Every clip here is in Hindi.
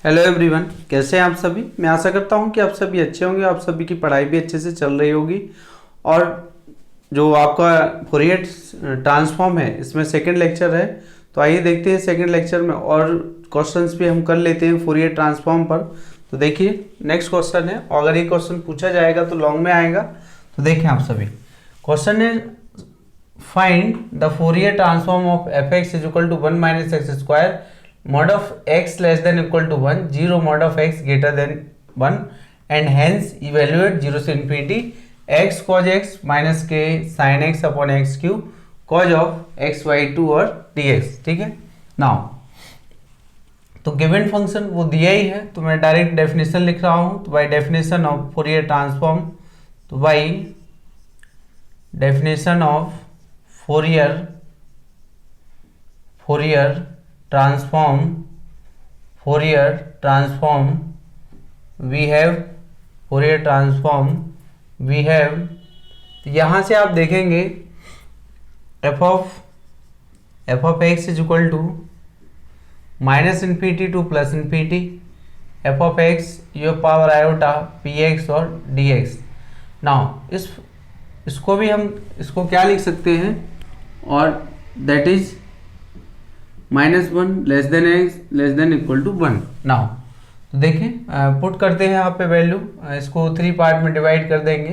हेलो एवरीवन, कैसे हैं आप सभी। मैं आशा करता हूं कि आप सभी अच्छे होंगे, आप सभी की पढ़ाई भी अच्छे से चल रही होगी। और जो आपका फॉरियर ट्रांसफॉर्म है, इसमें सेकंड लेक्चर है। तो आइए देखते हैं सेकंड लेक्चर में और क्वेश्चंस भी हम कर लेते हैं फॉरियर ट्रांसफॉर्म पर। तो देखिए नेक्स्ट क्वेश्चन है, और अगर ये क्वेश्चन पूछा जाएगा तो लॉन्ग में आएगा। तो देखें आप सभी, क्वेश्चन है find the Fourier transform of f x is equal to 1 - x² mod of x less than equal to 1, 0 mod of x greater than 1, and hence evaluate 0 से infinity x cos x minus k sin x upon x cube cos of x by 2 और dx। ठीक है, नाउ तो गिवन फंक्शन वो दिया ही है, तो मैं डायरेक्ट डेफिनेशन लिख रहा हूं। तो by definition of Fourier transform, तो by definition of Fourier transform we have Fourier transform we have। तो यहाँ से आप देखेंगे f of x is equal to -∞ to +∞, f of x your power iota px और dx। नाउ इसको भी हम इसको क्या लिख सकते हैं, और that is -1 less than x less than equal to 1। Now तो देखें पुट करते हैं यहाँ पे वैल्यू, इसको 3 पार्ट में डिवाइड कर देंगे।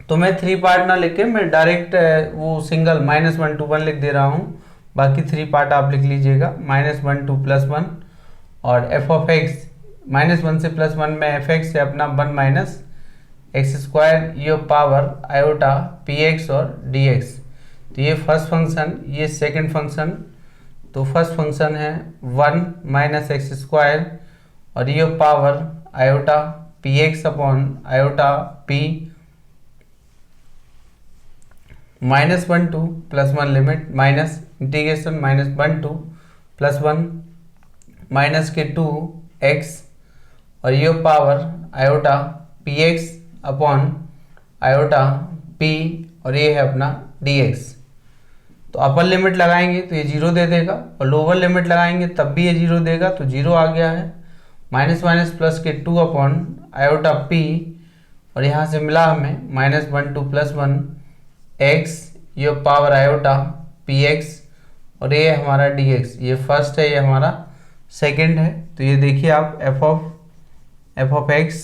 तो मैं 3 पार्ट ना लिख के मैं डायरेक्ट वो सिंगल -1 to 1 लिख दे रहा हूँ। बाकी 3 पार्ट आप लिख लीजिएगा, -1 to +1, और f of x -1 से +1 में f x से अपना 1 - x² ये पावर आयोटा px और dx। तो ये फर्स्ट फंक्शन, ये सेकंड फंक्शन। तो फर्स्ट फंक्शन है 1 - x² और ये power iota px upon iota p -1 to +1 limit minus integration -1 to +1 minus के 2x और ये power iota px upon iota p और ये है अपना dx। तो अपर लिमिट लगाएंगे तो ये 0 दे देगा, और लोअर लिमिट लगाएंगे तब भी ये 0 देगा, तो 0 आ गया है। माइनस माइनस प्लस के 2 अपॉन आयोटा p, और यहाँ से मिला हमें -1 to +1 x ये पावर आयोटा px और ये हमारा dx। ये फर्स्ट है, ये हमारा सेकंड है। तो ये देखिए आप f of x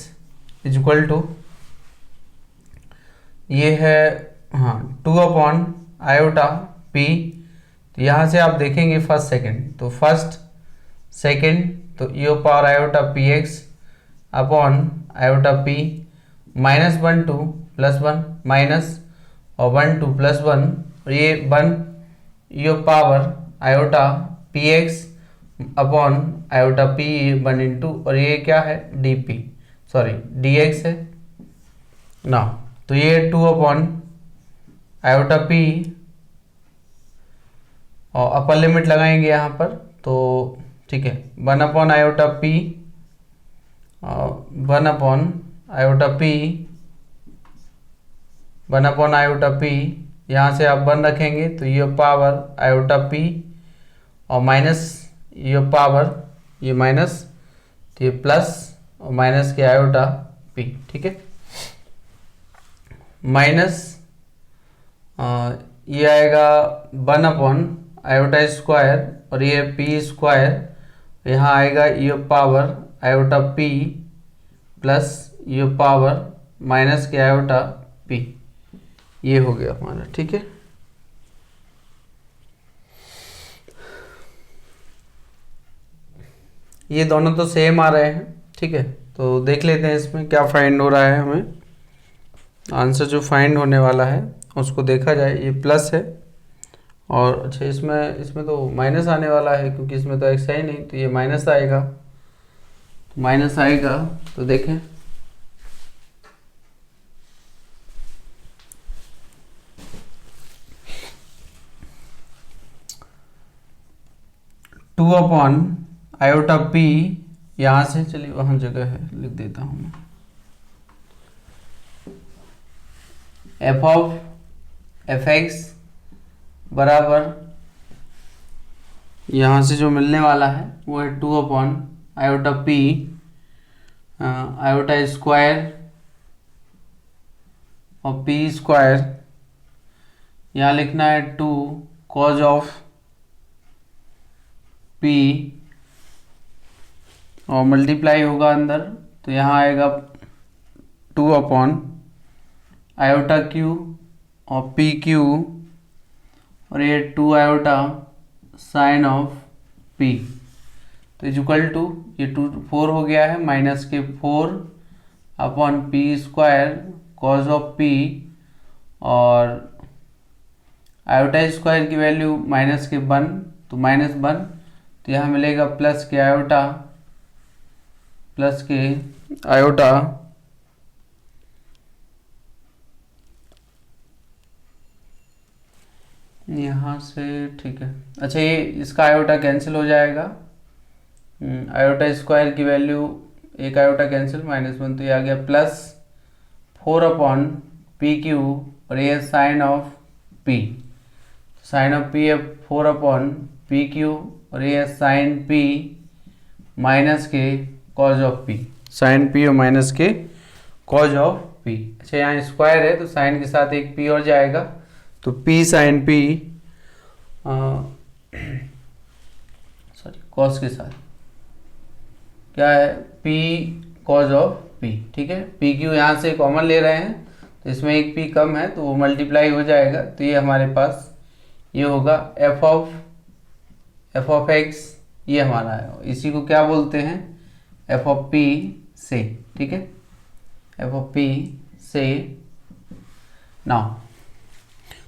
is equal to ये है 2 अपॉन आयोटा p। तो यहाँ से आप देखेंगे फर्स्ट सेकंड, तो फर्स्ट सेकंड तो ये power iota px upon iota p -1 to +1 minus और 1 to +1 और ये 1 ये power iota px upon iota p 1 into और ये क्या है dx है ना। तो ये 2 अपॉन आयोटा p और अपर लिमिट लगाएंगे यहाँ पर, तो ठीक है 1 अपॉन आयोटा p और 1 upon iota p 1 upon iota p, यहाँ से आप 1 रखेंगे तो ये पावर आयोटा p और माइनस ये पावर ये माइनस, तो ये प्लस और माइनस के आयोटा p। ठीक है, माइनस ये आएगा 1 अपॉन आयोटा स्क्वायर और ये p², यहाँ आएगा ये पावर आयोटा p प्लस ये पावर माइनस के आयोटा p। ये हो गया हमारा। ठीक है, ये दोनों तो सेम आ रहे हैं। ठीक है, तो देख लेते हैं इसमें क्या फाइंड हो रहा है। हमें आंसर जो फाइंड होने वाला है उसको देखा जाए। ये प्लस है, और अच्छा इसमें तो माइनस आने वाला है, क्योंकि इसमें तो एक्स है ही नहीं, तो ये माइनस आएगा। तो माइनस आएगा तो देखें टू अपॉन आयोटा p, यहाँ से चलिए वहाँ जगह है लिख देता हूँ मैं, एफ एक्स बराबर यहाँ से जो मिलने वाला है वो है 2 upon iota P iota square और पी स्क्वायर, यहाँ लिखना है 2 कॉज ऑफ पी और मल्टीप्लाई होगा अंदर, तो यहाँ आएगा 2 अपॉन आयोटा क्यू और पी क्यू और ये 2 आयोटा साइन ऑफ पी, तो इक्वल टू ये 4 हो गया है माइनस के 4 upon P square cause of p और आयोटा स्क्वायर की वैल्यू माइनस के 1 तो -1, तो यहाँ मिलेगा प्लस के आयोटा यहाँ से, ठीक है। अच्छा, ये इसका आयोटा कैंसिल हो जाएगा, आयोटा स्क्वायर की वैल्यू एक आयोटा कैंसिल -1, तो ये आ गया प्लस 4 अपॉन पी क्यू और ये sine of p, sine of p है 4 अपॉन पी क्यू और ये साइन पी माइनस के cos of p, sine p और माइनस के कॉज ऑफ पी। अच्छा, यहाँ स्क्वायर है तो साइन के साथ एक पी और जाएगा, तो p sine p sorry cos के साथ क्या है पी कॉज ऑफ पी, ठीक है। पी क्यू यहाँ से कॉमन ले रहे हैं तो इसमें एक पी कम है तो वो मल्टीप्लाई हो जाएगा, तो ये हमारे पास ये होगा एफ ऑफ एक्स, ये हमारा है, इसी को क्या बोलते हैं एफ ऑफ पी से, ठीक है, एफ ऑफ पी से। नाउ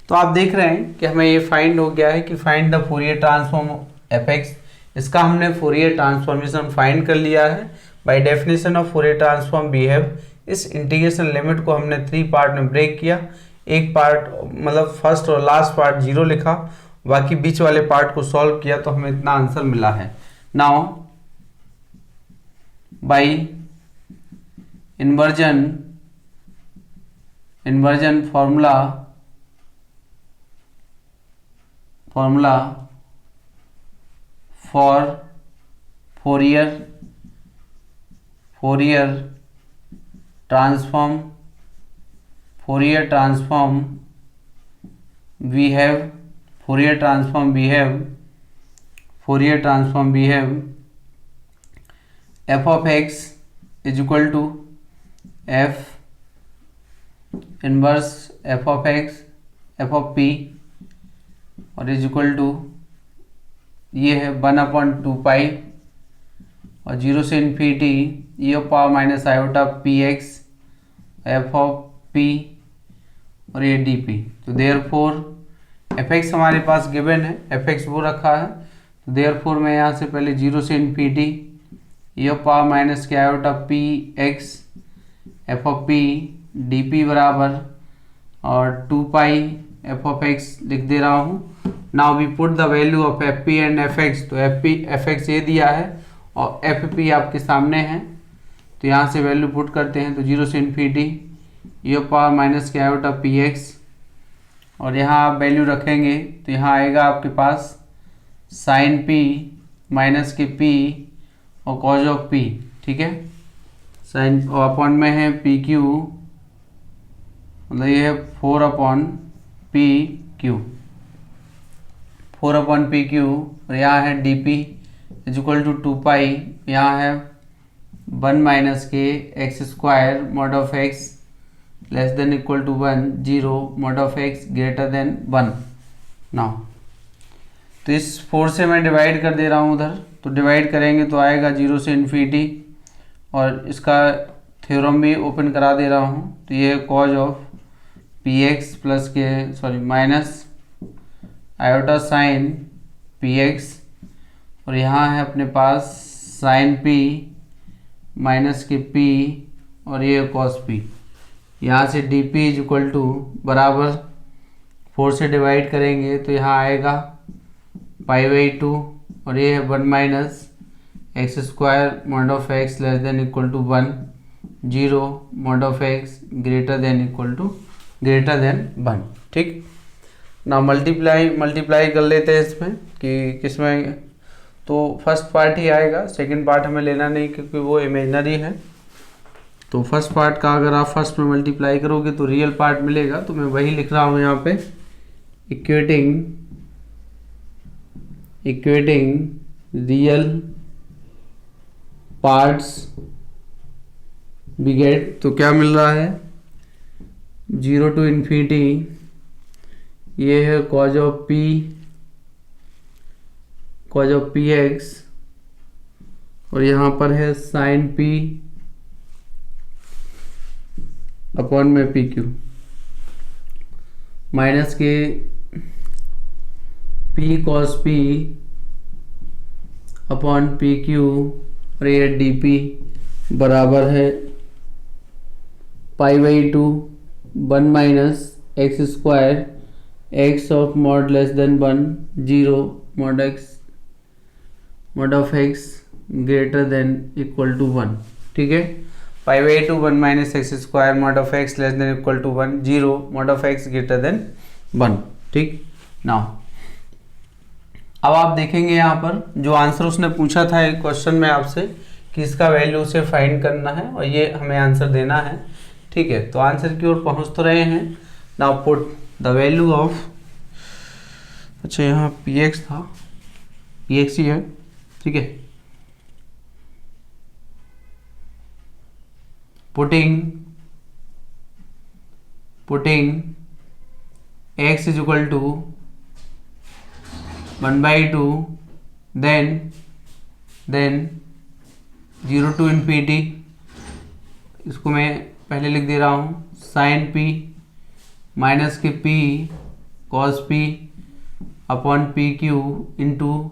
तो आप देख रहे हैं कि हमें ये फाइंड हो गया है कि find the Fourier transform F x, इसका हमने फूरियर ट्रांसफॉर्मेशन फाइंड कर लिया है by definition of Fourier transform behave. इस इंटीग्रेशन लिमिट को हमने 3 पार्ट में ब्रेक किया, एक पार्ट मतलब फर्स्ट और लास्ट पार्ट 0 लिखा, बाकी बीच वाले पार्ट को सॉल्व किया तो हमें इतना आंसर मिला है। Now by inversion formula for Fourier transform behave f of x is equal to f inverse f of x f of p और इज इक्वल टू ये है 1/2 और 0 से infinity e of power minus iota p x f of p और ये डी पी। तो देयरफॉर एफ एक्स हमारे पास गिवन है, एफ एक्स वो रखा है, तो देयरफॉर मैं यहाँ से पहले 0 से infinity e of power minus के iota p x f of p d p बराबर और 2 एफ ऑफ एक्स लिख दे रहा हूँ। Now we put the value of f p and f x, तो एफ एक्स ये दिया है और एफ पी आपके सामने है, तो यहाँ से वैल्यू पुट करते हैं, तो 0 से infinity e of power minus के आयोटा पी एक्स और यहाँ आप वैल्यू रखेंगे तो यहाँ आएगा आपके पास साइन पी माइनस के पी और कॉज ऑफ पी, ठीक है, साइन अपॉन में है पी क्यू, मतलब ये है 4 upon p q, 4 upon p q और यहाँ है d p is equal to 2 यहाँ है 1 माइनस के x square mod of x less than equal to 1 0 mod of x greater than 1। Now तो इस 4 से मैं डिवाइड कर दे रहा हूँ उधर, तो डिवाइड करेंगे तो आएगा 0 से इन्फिनिटी और इसका थ्योरम भी ओपन करा दे रहा हूँ, तो ये cos of p x plus k minus iota sine p x और यहाँ है अपने पास साइन पी माइनस के पी और ये कॉस पी, यहाँ से d p is equal to बराबर 4 से डिवाइड करेंगे तो यहाँ आएगा π/2 और ये है 1 minus x square mod of x less than equal to 1 0 mod of x greater than 1, ठीक ना। मल्टीप्लाई कर लेते हैं इसमें कि किसमें, तो फर्स्ट पार्ट ही आएगा, सेकंड पार्ट हमें लेना नहीं क्योंकि वो इमेजनरी है। तो फर्स्ट पार्ट का अगर आप फर्स्ट में मल्टीप्लाई करोगे तो रियल पार्ट मिलेगा, तो मैं वही लिख रहा हूँ यहाँ पे, इक्वेटिंग रियल पार्ट्स बिगेट, तो क्या मिल रहा है 0 to इन्फिनिटी, ये है cos ऑफ पी एक्स, और यहाँ पर है साइन पी अपॉन में पी क्यू, माइनस के p cos p upon p q, और ये डी पी बराबर है π/2 1 minus x square x of mod less than 1 0 mod of x greater than equal to 1। ठीक है, π/2 1 minus x square mod of x less than equal to 1 0 mod of x greater than 1। ठीक, नाउ अब आप देखेंगे यहाँ पर जो आंसर उसने पूछा था एक क्वेश्चन में आपसे कि इसका वैल्यू उसे फाइंड करना है और ये हमें आंसर देना है। ठीक है, तो आंसर की ओर पहुँच तो रहे हैं। Now put the value of, अच्छा यहाँ पी एक्स था, पी एक्स ही है। ठीक है, putting x is equal to 1/2 then 0 to infinity, इसको मैं पहले लिख दे रहा हूँ साइन पी माइनस के p cos p upon p q into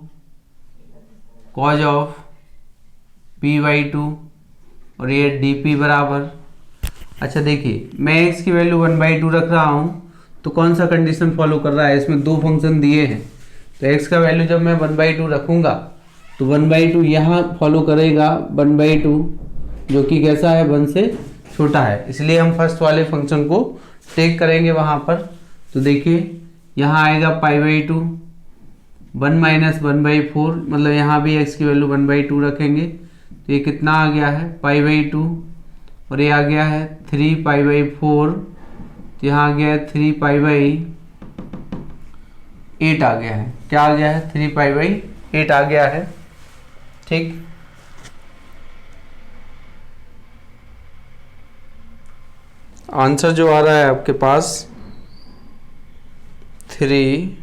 cos of p/2 और ये डी पी बराबर, अच्छा देखिए मैं x की वैल्यू 1/2 रख रहा हूँ तो कौन सा कंडीशन फॉलो कर रहा है, इसमें दो फंक्शन दिए हैं तो x का वैल्यू जब मैं 1/2 रखूँगा तो 1/2 यहाँ फॉलो करेगा 1/2 जो कि कैसा है 1 से छोटा है, इसलिए हम फर्स्ट वाले फंक्शन को टेक करेंगे वहाँ पर। तो देखिए यहाँ आएगा π/2 1 माइनस 1/4, मतलब यहाँ भी x की वैल्यू 1/2 रखेंगे तो ये कितना आ गया है π/2 और ये आ गया है 3π/4, तो यहाँ आ गया है 3π/8 आ गया है, क्या आ गया है 3π/8 आ गया है। ठीक, आंसर जो आ रहा है आपके पास 3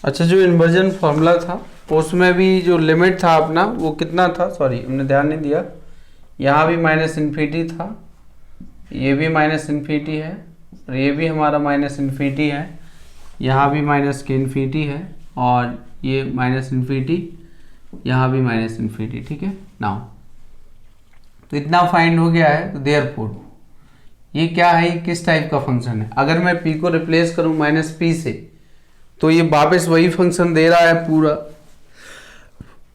अच्छा जो इन्वर्जन फॉर्मूला था उसमें भी जो लिमिट था अपना वो कितना था, सॉरी हमने ध्यान नहीं दिया, यहाँ भी -∞ था, ये भी -∞ है और ये भी हमारा -∞ है, यहाँ भी -∞ है और ये -∞, यहाँ भी -∞। ठीक है, नाउ तो इतना फाइंड हो गया है। तो देयरफॉर ये क्या है, किस टाइप का फंक्शन है, अगर मैं p को रिप्लेस करूँ -p से तो ये वापस वही फंक्शन दे रहा है पूरा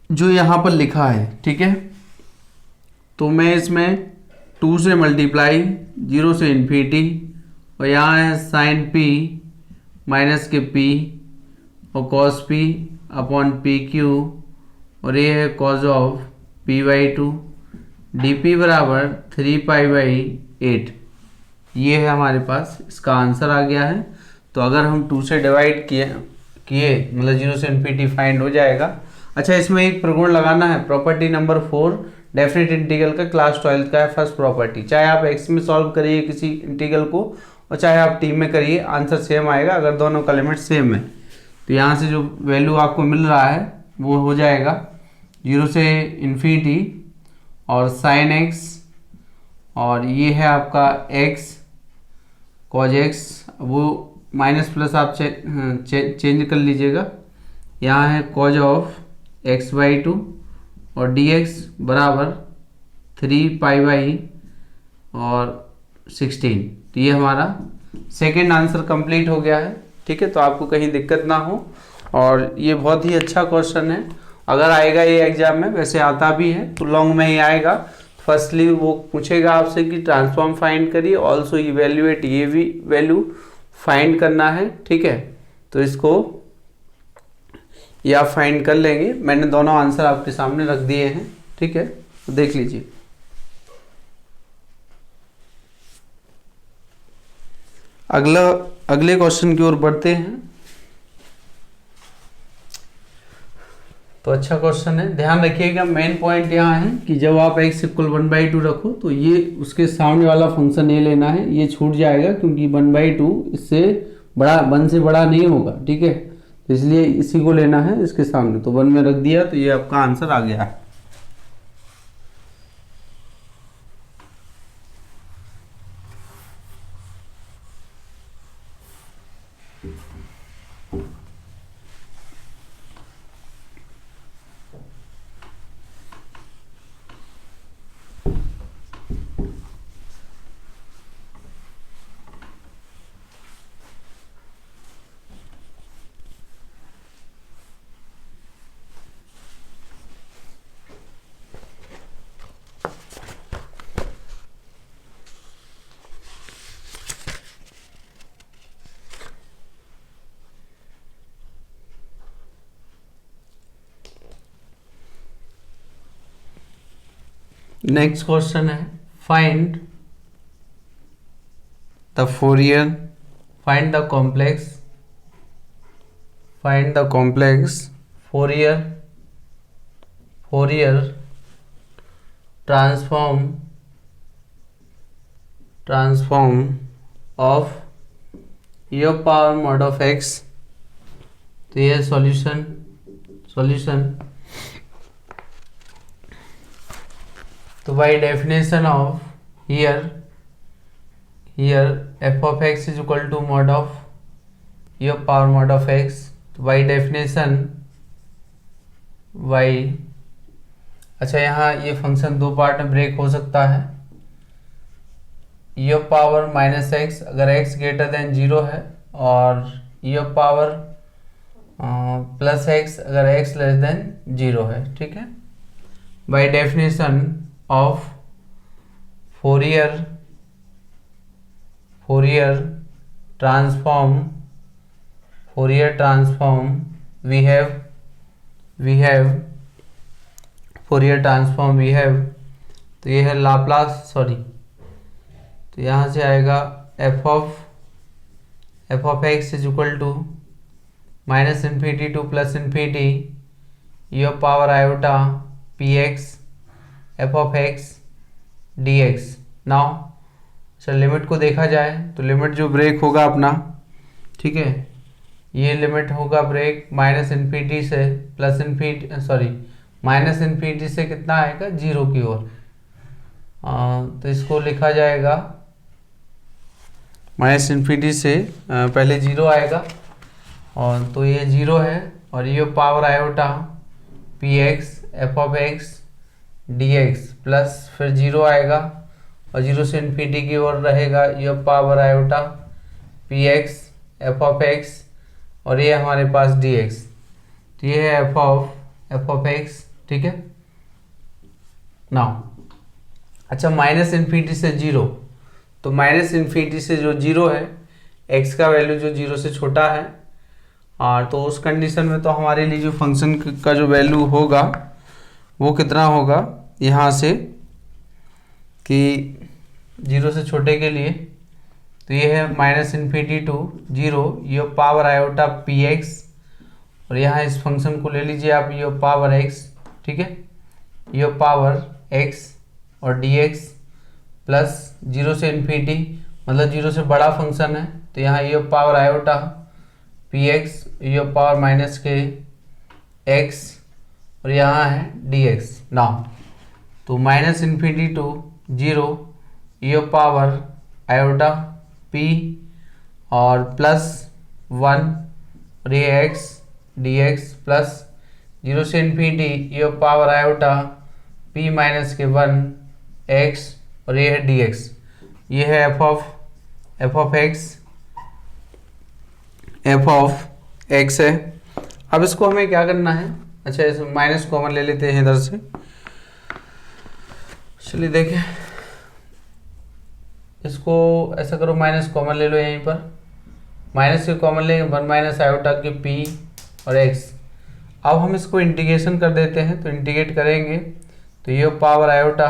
जो यहाँ पर लिखा है। ठीक है, तो मैं इसमें 2 से मल्टीप्लाई 0 से इन्फिनिटी और यहाँ है साइन p माइनस के p और cos p upon p q और ये है कॉज ऑफ p/2 dp बराबर 3π/8, ये है हमारे पास इसका आंसर आ गया है। तो अगर हम 2 से डिवाइड किए मतलब 0 से इन्फिनिटी फाइंड हो जाएगा। अच्छा इसमें एक प्रगुण लगाना है, प्रॉपर्टी नंबर 4 डेफिनेट इंटीग्रल का क्लास 12 का है फर्स्ट प्रॉपर्टी, चाहे आप x में सॉल्व करिए किसी इंटीग्रल को और चाहे आप t में करिए आंसर सेम आएगा अगर दोनों का लिमिट सेम है। तो यहाँ से जो वैल्यू आपको मिल रहा है वो हो जाएगा 0 से इन्फिनिटी और साइन x और ये है आपका x कॉज x, वो माइनस प्लस आप चेंज कर लीजिएगा, यहाँ है कॉज ऑफ x/2 और dx बराबर 3π/16। तो ये हमारा सेकेंड आंसर कंप्लीट हो गया है। ठीक है, तो आपको कहीं दिक्कत ना हो और ये बहुत ही अच्छा क्वेश्चन है अगर आएगा ये एग्जाम में, वैसे आता भी है तो लॉन्ग में ही आएगा। फर्स्टली वो पूछेगा आपसे कि ट्रांसफॉर्म फाइंड करिए, ऑल्सो इवेल्युएट, ये भी वैल्यू फाइंड करना है, ठीक है। तो इसको ये आप फाइंड कर लेंगे। मैंने दोनों आंसर आपके सामने रख दिए हैं, ठीक है, तो देख लीजिए। अगले क्वेश्चन की ओर बढ़ते हैं। तो अच्छा क्वेश्चन है, ध्यान रखिएगा। मेन पॉइंट यहाँ है कि जब आप x इक्वल 1/2 रखो तो ये उसके सामने वाला फंक्शन ये लेना है, ये छूट जाएगा क्योंकि 1/2 इससे बड़ा, 1 से बड़ा नहीं होगा, ठीक है। तो इसलिए इसी को लेना है इसके सामने, तो 1 में रख दिया, तो ये आपका आंसर आ गया है। नेक्स्ट क्वेश्चन है, find the Fourier, find the complex Fourier transform of e power mod of x। तो ये सॉल्यूशन तो by definition of here f of x is equal to mod of e power mod of x। तो बाय डेफिनेशन अच्छा, यहाँ ये फंक्शन दो पार्ट में ब्रेक हो सकता है। e पावर -x अगर x ग्रेटर देन 0 है, और e पावर +x अगर x लेस देन 0 है, ठीक है। By definition of Fourier transform we have Fourier transform we have, तो ये है लाप्लास, तो यहाँ से आएगा f of x is equal to -infinity to +infinity e power iota px f of x dx। Now चल लिमिट को देखा जाए तो लिमिट जो ब्रेक होगा अपना, ठीक है, ये लिमिट होगा ब्रेक -इन्फिनिटी से -इन्फिनिटी से कितना आएगा, 0 की ओर। तो इसको लिखा जाएगा -इन्फिनिटी से पहले 0 आएगा, और तो ये 0 है, और ये power iota px f of x dx plus फिर 0 आएगा, और 0 से इन्फिनिटी की ओर रहेगा ये power iota px f of x, और ये हमारे पास dx। तो ये है f of x, ठीक है। नाउ अच्छा, -इन्फिनिटी से 0, तो -इन्फिनिटी से जो 0 है, x का वैल्यू जो 0 से छोटा है, और तो उस कंडीशन में तो हमारे लिए जो फंक्शन का जो वैल्यू होगा वो कितना होगा, यहाँ से कि 0 से छोटे के लिए, तो ये है -इन्फिनिटी टू 0 ये पावर आयोटा px, और यहाँ इस फंक्शन को ले लीजिए आप ये पावर x, ठीक है, ये पावर x और dx प्लस 0 से इन्फिनिटी, मतलब 0 से बड़ा फंक्शन है, तो यहाँ ये पावर आयोटा px ये पावर माइनस के x, और यहाँ है dx। नाउ तो -इन्फिनिटी टू 0 ये पावर आयोटा p और +1 और ये x dx प्लस 0 से इन्फिनिटी ये पावर आयोटा p माइनस के 1 x, और ये है dx। ये है f of x है। अब इसको हमें क्या करना है, अच्छा इस माइनस कॉमन ले लेते हैं इधर से। चलिए देखें, इसको ऐसा करो, माइनस कॉमन ले लो यहीं पर, माइनस के कॉमन लेंगे 1 माइनस आयोटा के पी और एक्स। अब हम इसको इंटीग्रेशन कर देते हैं, तो इंटीग्रेट करेंगे तो ये पावर आयोटा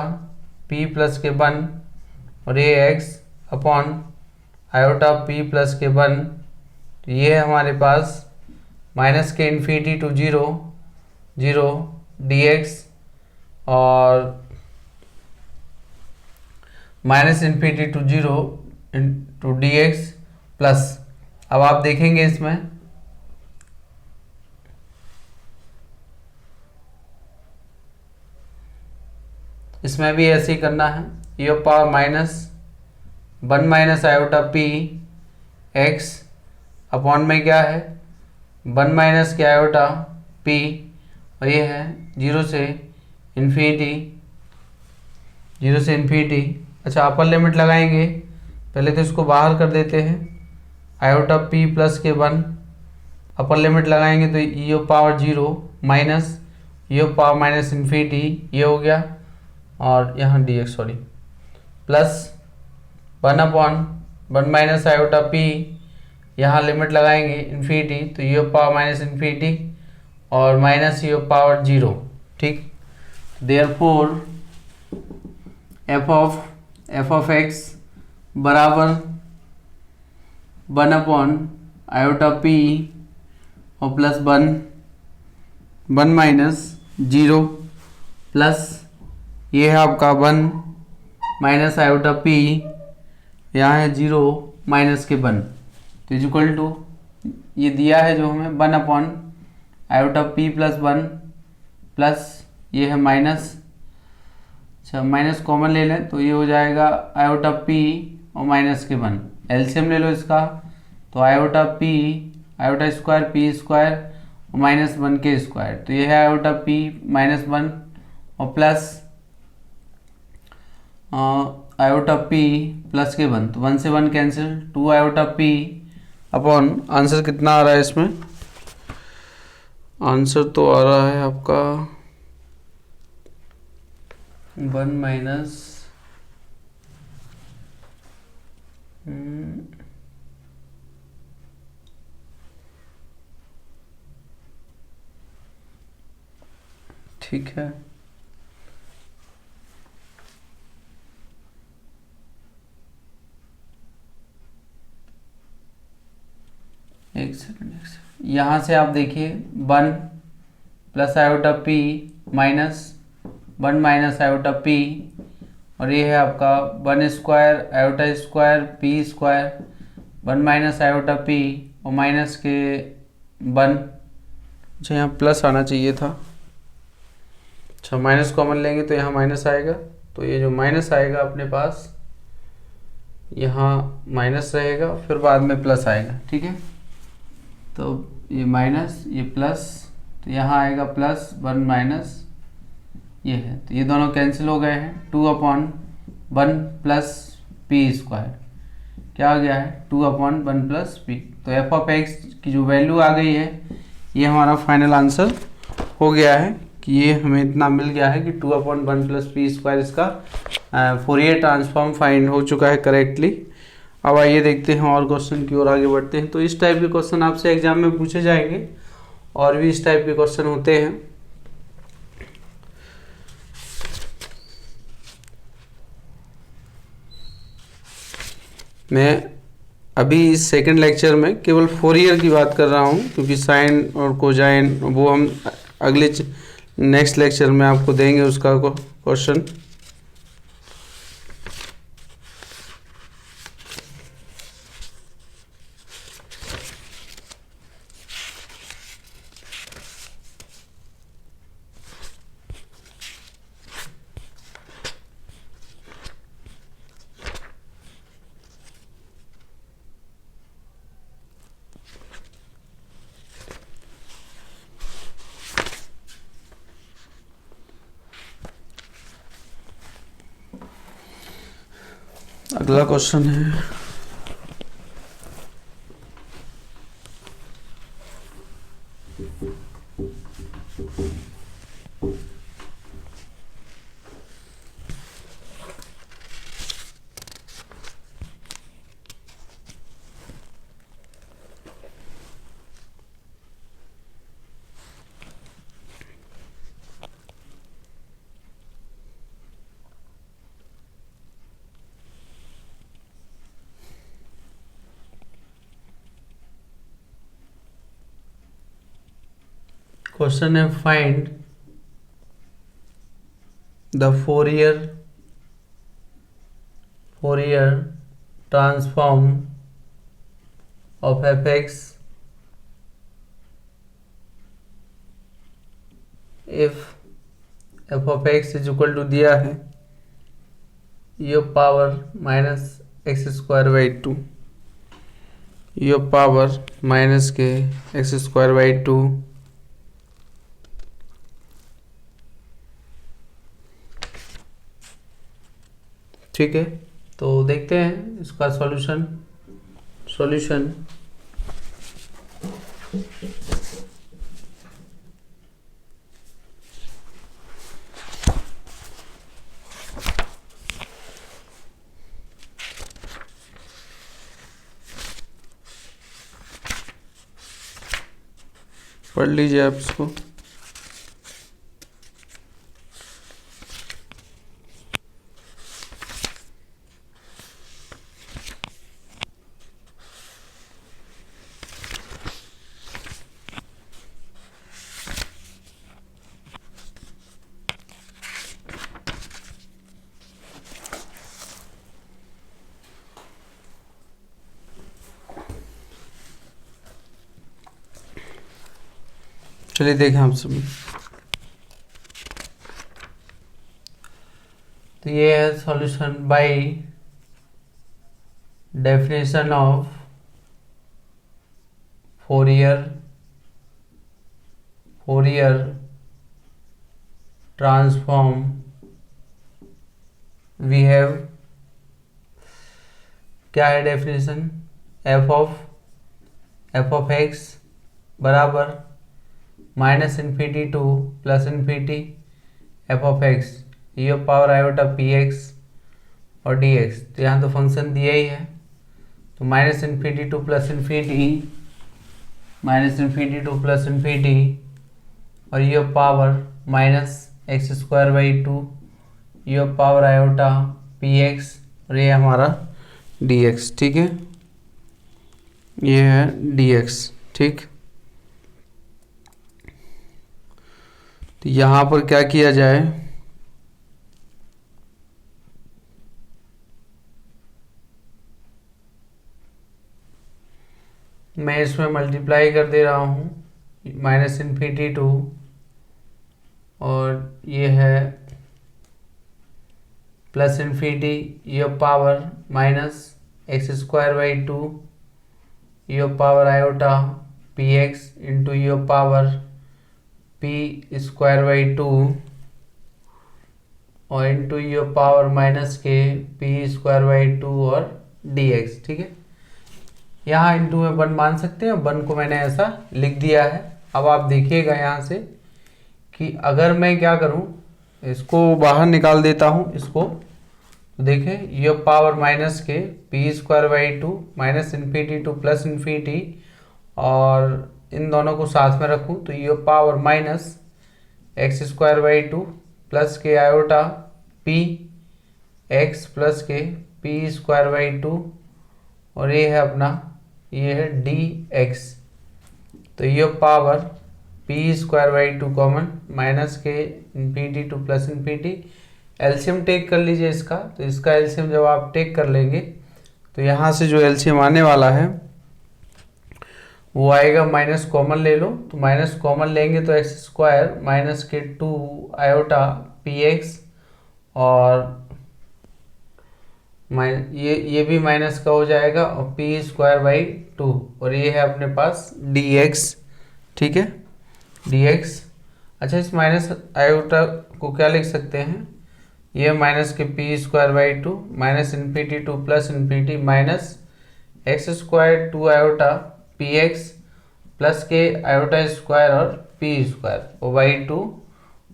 पी प्लस के 1 और ये x upon iota p plus के 1, तो ये है हमारे पास माइनस के इन्फिनिटी टू 0 0 डी एक्स और minus infinity to 0 to d x plus. अब आप देखेंगे इसमें भी ऐसे ही करना है। ये power minus 1 minus iota p x upon में क्या है 1 माइनस के आयोटा पी और ये है 0 से इन्फिनिटी, 0 से इन्फिनिटी। अच्छा अपर लिमिट लगाएंगे, पहले तो इसको बाहर कर देते हैं, आयोटा पी प्लस के 1 अपर लिमिट लगाएंगे तो ये पावर 0 माइनस ये पावर माइनस इन्फिनिटी ये हो गया, और यहाँ D x sorry plus 1 upon 1 minus iota P, यहाँ लिमिट लगाएंगे इन्फिनिटी तो ये पावर माइनस इन्फिनिटी और माइनस ये पावर 0। ठीक, देयरफॉर एफ ऑफ एक्स बराबर 1 अपॉन आयोटा पी और प्लस 1 माइनस 0 प्लस ये है आपका 1 माइनस आयोटा पी, यहाँ है 0 माइनस के 1, तो इज इक्वल टू ये दिया है जो हमें 1 upon iota p plus 1 plus ये है माइनस, अच्छा माइनस कॉमन ले लें तो ये हो जाएगा आयोटा पी और माइनस के 1, एलसीएम ले लो इसका तो iota P iota square P square और माइनस 1 के स्क्वायर, तो ये है आयोटा पी माइनस 1 और प्लस आयोटा पी प्लस के 1, तो 1 से 1 cancel, 2 iota P upon answer कितना आ रहा है इसमें, आंसर तो आ रहा है आपका 1 माइनस ठीक है एक सेकंड यहाँ से आप देखिए 1 plus iota P minus 1 minus iota P और ये है आपका 1 square iota square P square 1 minus iota P और माइनस के 1, अच्छा यहाँ प्लस आना चाहिए था, अच्छा माइनस कॉमन लेंगे तो यहाँ माइनस आएगा, तो ये जो माइनस आएगा अपने पास यहाँ माइनस रहेगा फिर बाद में प्लस आएगा। ठीक है, तो ये माइनस ये प्लस, तो यहाँ आएगा प्लस 1 माइनस ये है, तो ये दोनों कैंसिल हो गए हैं, 2 अपॉन 1 प्लस पी स्क्वायर क्या आ गया है 2 अपॉन 1 प्लस पी, तो एफ ऑफ एक्स की जो वैल्यू आ गई है ये हमारा फाइनल आंसर हो गया है कि ये हमें इतना मिल गया है कि 2 अपॉन 1 प्लस पी स्क्वायर इसका फोरियर ट्रांसफॉर्म फाइंड हो चुका है करेक्टली। अब आइए देखते हैं और क्वेश्चन की ओर आगे बढ़ते हैं। तो इस टाइप के क्वेश्चन आपसे एग्जाम में पूछे जाएंगे और भी इस टाइप के क्वेश्चन होते हैं। मैं अभी इस सेकंड लेक्चर में केवल फोरियर की बात कर रहा हूँ क्योंकि साइन और कोजाइन वो हम अगले नेक्स्ट लेक्चर में आपको देंगे उसका क्वेश्चन। अगला क्वेश्चन है क्वेश्चन है find the Fourier transform of fx if f of x is equal to दिया है e power minus x square by two, e power minus के एक्स स्क्वायर बाई टू, ठीक है। तो देखते हैं इसका सॉल्यूशन। पढ़ लीजिए आप इसको। चलिए देखें हम सभी। तो ये है solution by definition of Fourier transform. We have, क्या है डेफिनेशन, एफ ऑफ एक्स बराबर minus infinity to plus infinity f of x e power iota p x और डी एक्स। तो यहाँ तो फंक्शन दिया ही है, तो minus infinity to plus infinity और ये power minus x square by two, ये पावर आयोटा पी एक्स और ये हमारा डी एक्स, ठीक है। ये है डी एक्स, ठीक। तो यहाँ पर क्या किया जाए, मैं इसमें मल्टीप्लाई कर दे रहा हूँ माइनस इन्फिनिटी टू और ये है प्लस इन्फिनिटी, ये power minus x square by two, ये power iota p x into ये power p square by two और इंटू ये पावर माइनस के पी स्क्वायर बाई टू और डी एक्स, ठीक है। यहाँ इंटू में वन मान सकते हैं, वन को मैंने ऐसा लिख दिया है। अब आप देखिएगा यहाँ से कि अगर मैं क्या करूँ, इसको बाहर निकाल देता हूँ इसको, तो देखें ये पावर माइनस के p square by two minus infinity to plus infinity और इन दोनों को साथ में रखूं तो ये power minus x square by two plus के आयोटा पी एक्स प्लस के पी स्क्वायर बाई टू और ये है अपना, ये है डी एक्स। तो ये power p square by two common minus के infinity to plus infinity, LCM take कर लीजिए इसका। तो इसका एलसीएम जब आप टेक कर लेंगे तो यहाँ से जो एलसीएम आने वाला है वो आएगा, माइनस कॉमन ले लो, तो माइनस कॉमन लेंगे तो एक्स स्क्वायर माइनस के टू आयोटा पी एक्स और ये भी माइनस का हो जाएगा और पी स्क्वायर बाई टू और ये है अपने पास डी एक्स, ठीक है, डी एक्स। अच्छा, इस माइनस आयोटा को क्या लिख सकते हैं, ये माइनस के p square by two minus infinity to plus infinity minus x square two iota p x plus के आयोटा स्क्वायर और पी स्क्वायर और बाई टू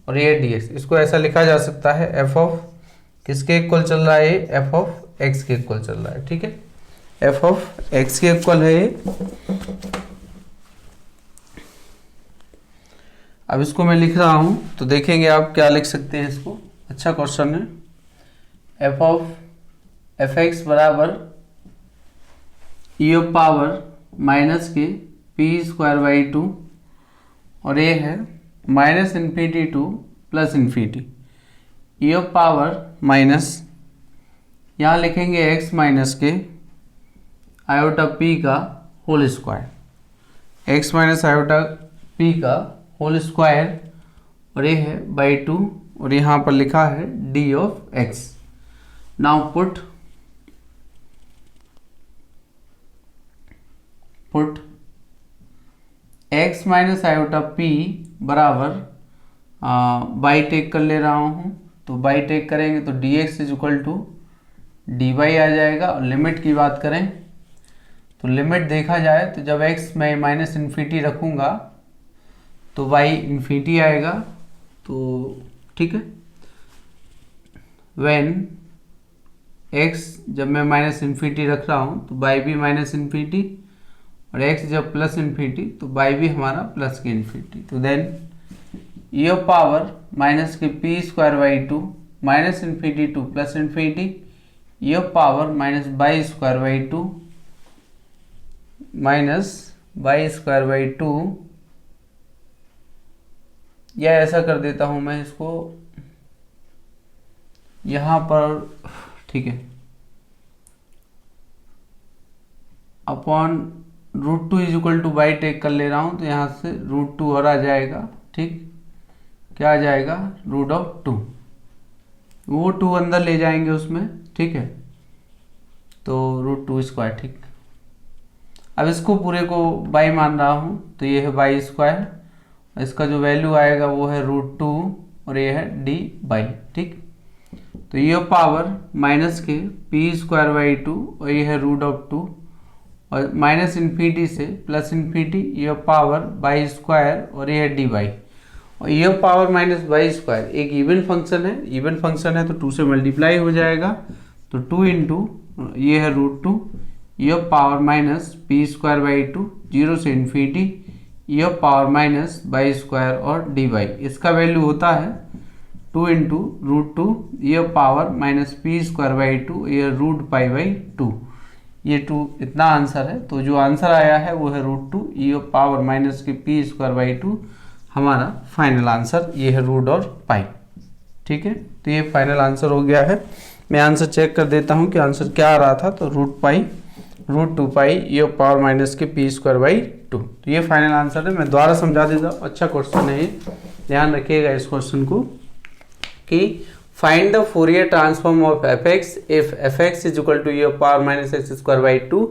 और ये डी एक्स। इसको ऐसा लिखा जा सकता है एफ ऑफ किसके इक्वल चल रहा है, एफ ऑफ एक्स के इक्वल चल रहा है। ठीक है, एफ ऑफ एक्स के इक्वल है ये। अब इसको मैं लिख रहा हूं तो देखेंगे आप क्या लिख सकते हैं इसको। अच्छा क्वेश्चन है। एफ ऑफ एफ एक्स बराबर ई ऑफ पावर माइनस के पी स्क्वायर बाई टू और ये है minus infinity to plus infinity e of power minus, यहाँ लिखेंगे एक्स माइनस के आयोटा पी का whole square, x minus iota p का होल स्क्वायर और ये है बाई टू और यहाँ पर लिखा है d of x. Now put x minus iota p बराबर बाई टेक कर ले रहा हूँ, तो बाई टेक करेंगे तो d x is equal to d y आ जाएगा। और लिमिट की बात करें तो लिमिट देखा जाए तो जब x मैं माइनस इन्फिनिटी रखूँगा तो y इन्फिनिटी आएगा। तो ठीक है, व्हेन x जब मैं माइनस इन्फिनिटी रख रहा हूँ तो y भी माइनस इन्फिनिटी और x जब प्लस इन्फिनिटी तो y भी हमारा प्लस की इन्फिनिटी। तो then e of power minus के p square by two minus infinity to plus infinity e of power minus y square by two minus y square by two, या ऐसा कर देता हूं मैं इसको यहां पर। ठीक है, upon root two is equal to by take कर ले रहा हूं तो यहां से रूट टू और आ जाएगा। ठीक, क्या आ जाएगा, रूट ऑफ टू, वो टू अंदर ले जाएंगे उसमें। ठीक है, तो रूट टू स्क्वायर। ठीक, अब इसको पूरे को बाई मान रहा हूँ तो ये है बाई स्क्वायर, इसका जो वैल्यू आएगा वो है रूट टू और ये है डी बाई। ठीक, तो ये पावर माइनस के पी स्क्वायर बाई टू और ये है रूट ऑफ टू और माइनस इन्फिनिटी से प्लस इन्फिनिटी ये पावर बाई स्क्वायर और ये है डी बाई। और ये पावर माइनस बाई स्क्वायर एक इवन फंक्शन है, इवन फंक्शन है तो टू से मल्टीप्लाई हो जाएगा। तो टू इंटू ये है root two e of power minus p square by two zero से infinity e of power minus y square और डी बाई। इसका वैल्यू होता है two into root two e of power minus p square by two ये रूट पाई बाई टू, ये टू इतना आंसर है। तो जो आंसर आया है वो है root two e of power minus के पी स्क्वायर बाई टू, हमारा फाइनल आंसर ये है रूट और पाई। ठीक है, तो ये फाइनल आंसर हो गया है। मैं आंसर चेक कर देता हूँ कि आंसर क्या आ रहा था। तो रूट पाई रूट टू पाई ये पावर माइनस के पी स्क्वायर बाई टू, तो ये फाइनल आंसर है। मैं दोबारा समझा देता हूँ, अच्छा क्वेश्चन है ये, ध्यान रखिएगा इस क्वेश्चन को कि find the Fourier transform of f x if f x is equal to ये power minus x square by two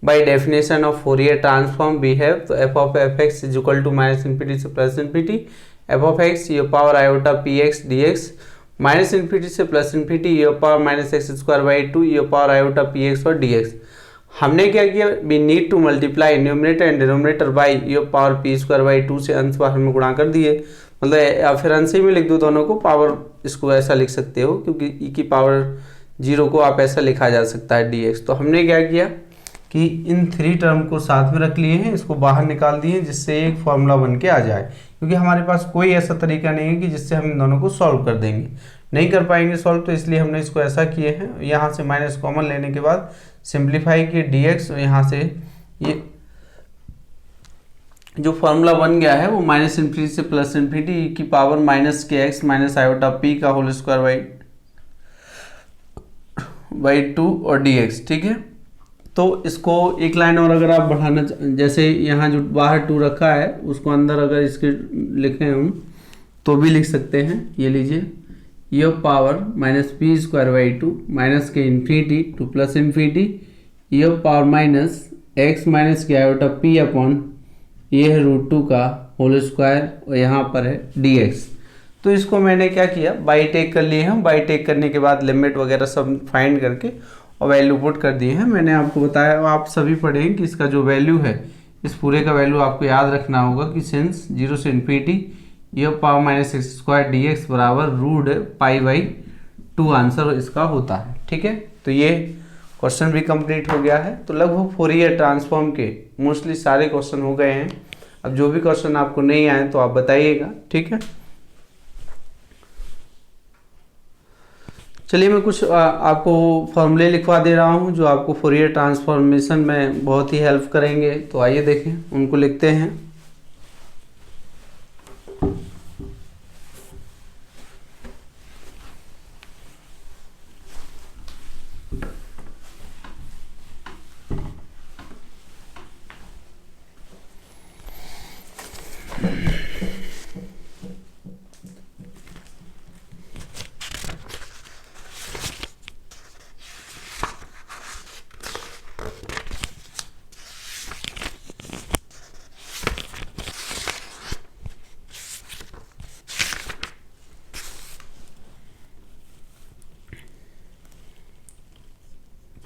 by definition of Fourier transform we have. तो F of f x is equal to minus infinity से plus infinity f of x ये power iota p x d x minus infinity से प्लस इन्फिनिटी ये power minus x square by two ये पावर आयोटा पी एक्स और डी एक्स। हमने क्या किया, we need to multiply numerator and denominator by ये power p square by two से अंश बाहर में गुणा कर दिए, मतलब या फिर अंश ही में लिख दो दोनों को, पावर इसको ऐसा लिख सकते हो क्योंकि ई की पावर जीरो को आप ऐसा लिखा जा सकता है डी एक्स। तो हमने क्या किया कि इन थ्री टर्म को साथ में रख लिए हैं, इसको बाहर निकाल दिए जिससे एक फॉर्मूला बन के आ जाए, क्योंकि हमारे पास कोई ऐसा तरीका नहीं है कि जिससे हम इन दोनों को सॉल्व कर देंगे, नहीं कर पाएंगे सॉल्व, तो इसलिए हमने इसको ऐसा किए हैं। यहाँ से माइनस कॉमन लेने के बाद सिंप्लीफाई किए dx और यहाँ से ये जो फॉर्मूला बन गया है वो माइनस इन्फिनिटी से प्लस इन्फिनिटी की पावर माइनस के एक्स माइनस आयोटा पी का होल स्क्वायर बाई टू और dx। ठीक है, तो इसको एक लाइन और अगर आप बढ़ाना, जैसे यहाँ जो बाहर टू रखा है उसको अंदर अगर इसके लिखें हम तो भी लिख सकते हैं। ये लीजिए ये power minus p square by two minus के इन्फिनिटी टू प्लस इन्फिनिटी ये पावर माइनस एक्स माइनस के आयोटा पी अपॉन ये है रूट टू का होल स्क्वायर और यहाँ पर है dx। तो इसको मैंने क्या किया, बाई टेक कर लिए हैं, बाई टेक करने के बाद लिमिट वगैरह सब फाइंड करके और वैल्यू पुट कर दिए हैं। मैंने आपको बताया, आप सभी पढ़ें कि इसका जो वैल्यू है इस पूरे का वैल्यू आपको याद रखना होगा कि सिंस 0 से infinity e power minus x square d x बराबर रूट पाई बाई 2 आंसर इसका होता है। ठीक है, तो ये क्वेश्चन भी कंप्लीट हो गया है। तो लगभग फोरियर ट्रांसफॉर्म के मोस्टली सारे क्वेश्चन हो गए हैं। अब जो भी क्वेश्चन आपको नहीं आए तो आप बताइएगा। ठीक है, चलिए मैं कुछ आपको फॉर्मूले लिखवा दे रहा हूँ जो आपको फोरियर ट्रांसफॉर्मेशन में बहुत ही हेल्प करेंगे। तो आइए देखें, उनको लिखते हैं।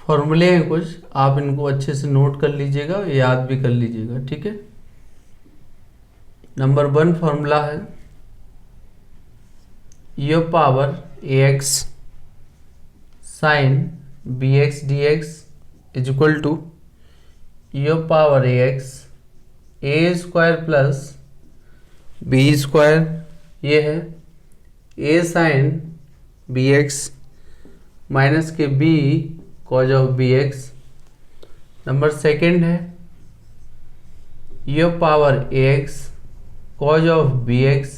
फॉर्मूले हैं कुछ, आप इनको अच्छे से नोट कर लीजिएगा, याद भी कर लीजिएगा। ठीक है, नंबर 1 फॉर्मूला है e power ax sine bx dx is equal to e power ax a square plus b square, ये है a साइन bx माइनस के b cos of bx। Number 2 है e power ax cos of bx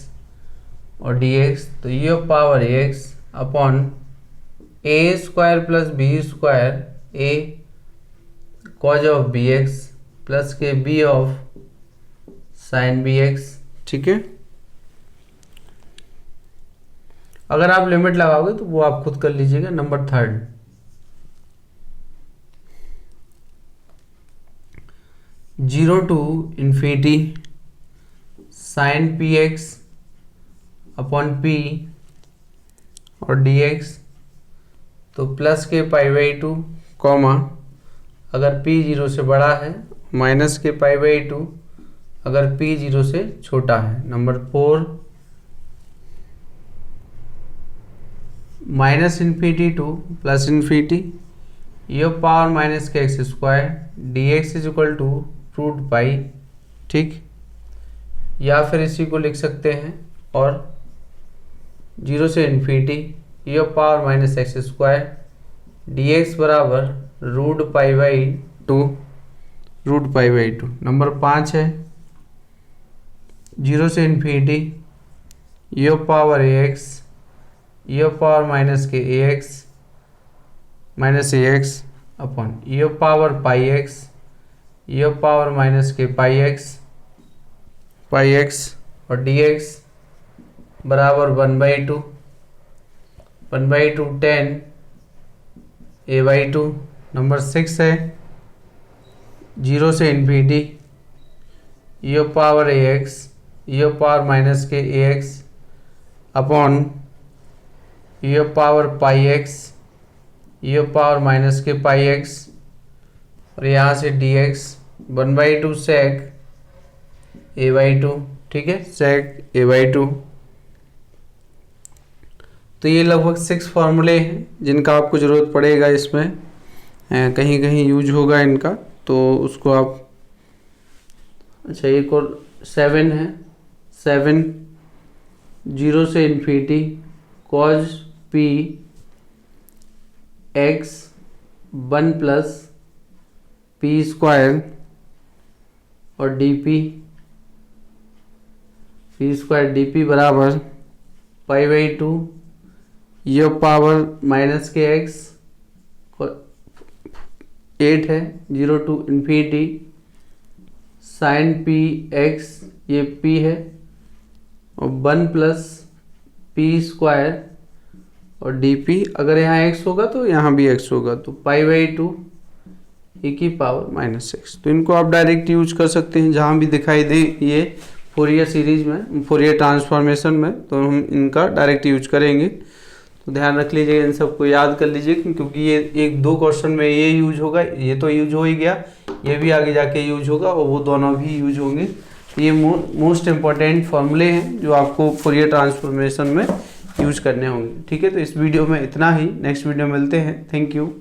और dx, तो e power ax upon a square plus b square a cos of bx plus के b ऑफ साइन bx। ठीक है, अगर आप लिमिट लगाओगे तो वो आप खुद कर लीजिएगा। Number 3 0 to infinity sine p x upon p और डी एक्स, तो प्लस के पाई बाई 2 कॉमा अगर p 0 से बड़ा है माइनस के पाई बाई 2 अगर p 0 से छोटा है। Number 4 minus infinity to plus infinity e power minus के x square d x is equal to root pi. ठीक, या फिर इसी को लिख सकते हैं और 0 से infinity e power minus x square d x बराबर root pi by 2 root pi by 2। Number 5 है 0 से infinity e power ax e power minus k ax minus ax upon e power pi x e power minus k pi x और dx बराबर 1/2 10 a/2। नंबर 6 है 0 से infinity e power ax e power minus k ax upon e power pi x e power minus k pi x और यहाँ से dx 1/2 sec a/2। ठीक है, sec a/2। तो ये लगभग 6 फार्मूले हैं जिनका आपको ज़रूरत पड़ेगा, इसमें कहीं कहीं यूज होगा इनका, तो उसको आप। अच्छा, एक और 7 है 7 0 से infinity cos p x 1 plus p square और पी स्क्वायर डी पी बराबर पाई बाई 2 ये पावर माइनस के एक्स 8 है 0 to infinity sine p x, ये p है और 1 प्लस पी स्क्वायर और dp, अगर यहाँ x होगा तो यहाँ भी x होगा, तो पाई बाई 2 e की पावर माइनस एक्स। तो इनको आप डायरेक्ट यूज कर सकते हैं जहाँ भी दिखाई दे ये फोरियर सीरीज में, फोरियर ट्रांसफॉर्मेशन में, तो हम इनका डायरेक्ट यूज करेंगे। तो ध्यान रख लीजिएगा, इन सबको याद कर लीजिए, क्योंकि ये एक दो क्वेश्चन में ये यूज होगा, ये तो यूज हो ही गया, ये भी आगे जाके यूज होगा और वो दोनों भी यूज होंगे। ये मोस्ट इम्पॉर्टेंट फॉर्मूले हैं जो आपको फूरियर ट्रांसफॉर्मेशन में यूज करने होंगे। ठीक है, तो इस वीडियो में इतना ही, नेक्स्ट वीडियो में मिलते हैं। Thank you.